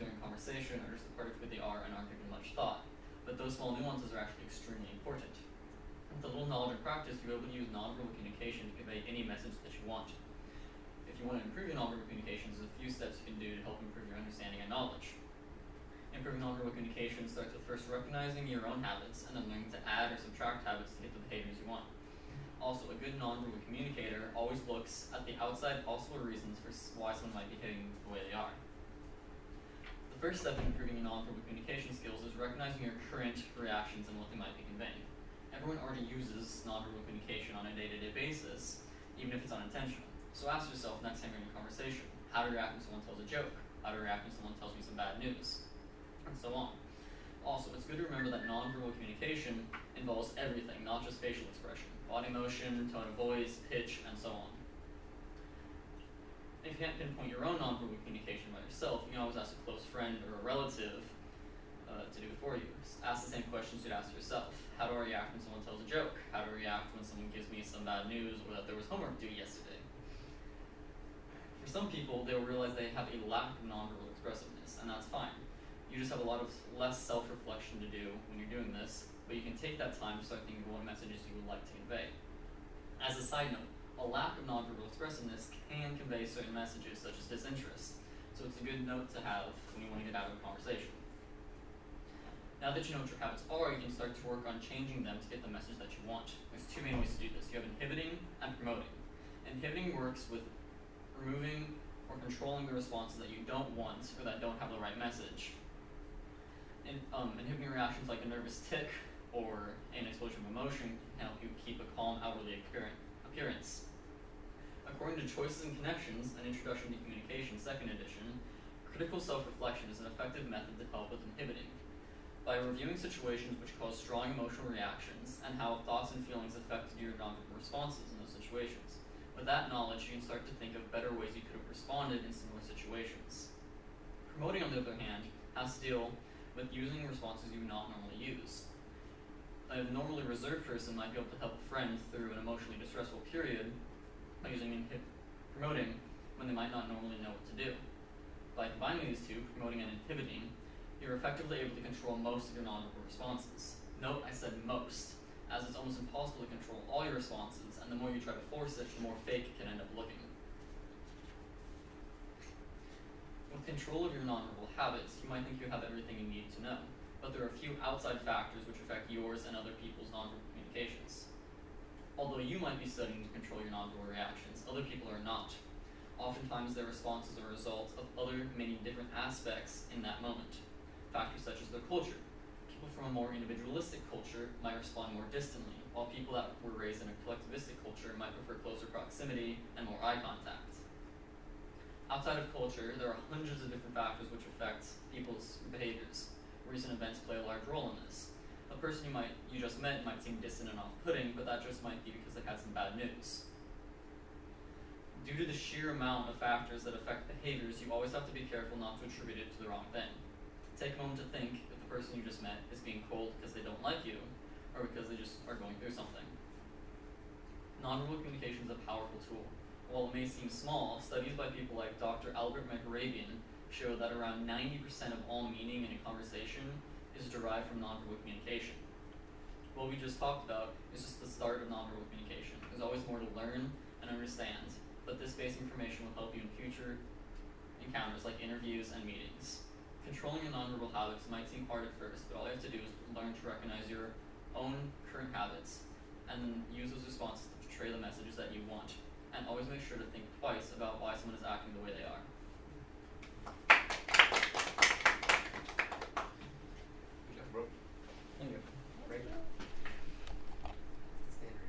during conversation are just a part of who they are and aren't given much thought, but those small nuances are actually extremely important. With a little knowledge and practice, you're able to use nonverbal communication to convey any message that you want. If you want to improve your nonverbal communications, there's a few steps you can do to help improve your understanding and knowledge. Improving nonverbal communication starts with first recognizing your own habits and then learning to add or subtract habits to get the behaviors you want. Also, a good nonverbal communicator always looks at the outside possible reasons for why someone might be behaving the way they are. The first step in improving your nonverbal communication skills is recognizing your current reactions and what they might be conveying. Everyone already uses nonverbal communication on a day-to-day basis, even if it's unintentional. So ask yourself next time you're in a conversation, how to react when someone tells a joke, how to react when someone tells me some bad news, and so on. Also, it's good to remember that nonverbal communication involves everything, not just facial expression, body motion, tone of voice, pitch, and so on. If you can't pinpoint your own nonverbal communication by yourself, you can always ask a close friend or a relative to do it for you. Ask the same questions you'd ask yourself. How do I react when someone tells a joke? How do I react when someone gives me some bad news or that there was homework due yesterday? For some people, they will realize they have a lack of nonverbal expressiveness, and that's fine. You just have a lot of less self-reflection to do when you're doing this, but you can take that time to start thinking of what messages you would like to convey. As a side note, a lack of nonverbal expressiveness can convey certain messages, such as disinterest, so it's a good note to have when you want to get out of a conversation. Now that you know what your habits are, you can start to work on changing them to get the message that you want. There's two main ways to do this. You have inhibiting and promoting. Inhibiting works with removing or controlling the responses that you don't want or that don't have the right message. Inhibiting reactions like a nervous tic or an explosion of emotion can help you keep a calm outwardly appearance. According to Choices and Connections, an Introduction to Communication, 2nd edition, critical self-reflection is an effective method to help with inhibiting. By reviewing situations which cause strong emotional reactions and how thoughts and feelings affected your nonverbal responses in those situations. With that knowledge, you can start to think of better ways you could have responded in similar situations. Promoting, on the other hand, has to deal with using responses you would not normally use. A normally reserved person might be able to help a friend through an emotionally distressful period by using promoting when they might not normally know what to do. By combining these two, promoting and inhibiting, you're effectively able to control most of your nonverbal responses. Note I said most, as it's almost impossible to control all your responses, and the more you try to force it, the more fake it can end up looking. With control of your nonverbal habits, you might think you have everything you need to know, but there are a few outside factors which affect yours and other people's nonverbal communications. Although you might be studying to control your nonverbal reactions, other people are not. Oftentimes their responses are a result of other many different aspects in that moment. Factors such as their culture. People from a more individualistic culture might respond more distantly, while people that were raised in a collectivistic culture might prefer closer proximity and more eye contact. Outside of culture, there are hundreds of different factors which affect people's behaviors. Recent events play a large role in this. A person you just met might seem distant and off-putting, but that just might be because they had some bad news. Due to the sheer amount of factors that affect behaviors, you always have to be careful not to attribute it to the wrong thing. Take a moment to think if the person you just met is being cold because they don't like you, or because they just are going through something. Nonverbal communication is a powerful tool. While it may seem small, studies by people like Dr. Albert Mehrabian show that around 90% of all meaning in a conversation is derived from nonverbal communication. What we just talked about is just the start of nonverbal communication. There's always more to learn and understand, but this basic information will help you in future encounters like interviews and meetings. Controlling your nonverbal habits might seem hard at first, but all you have to do is learn to recognize your own current habits and then use those responses to portray the messages that you want. And always make sure to think twice about why someone is acting the way they are.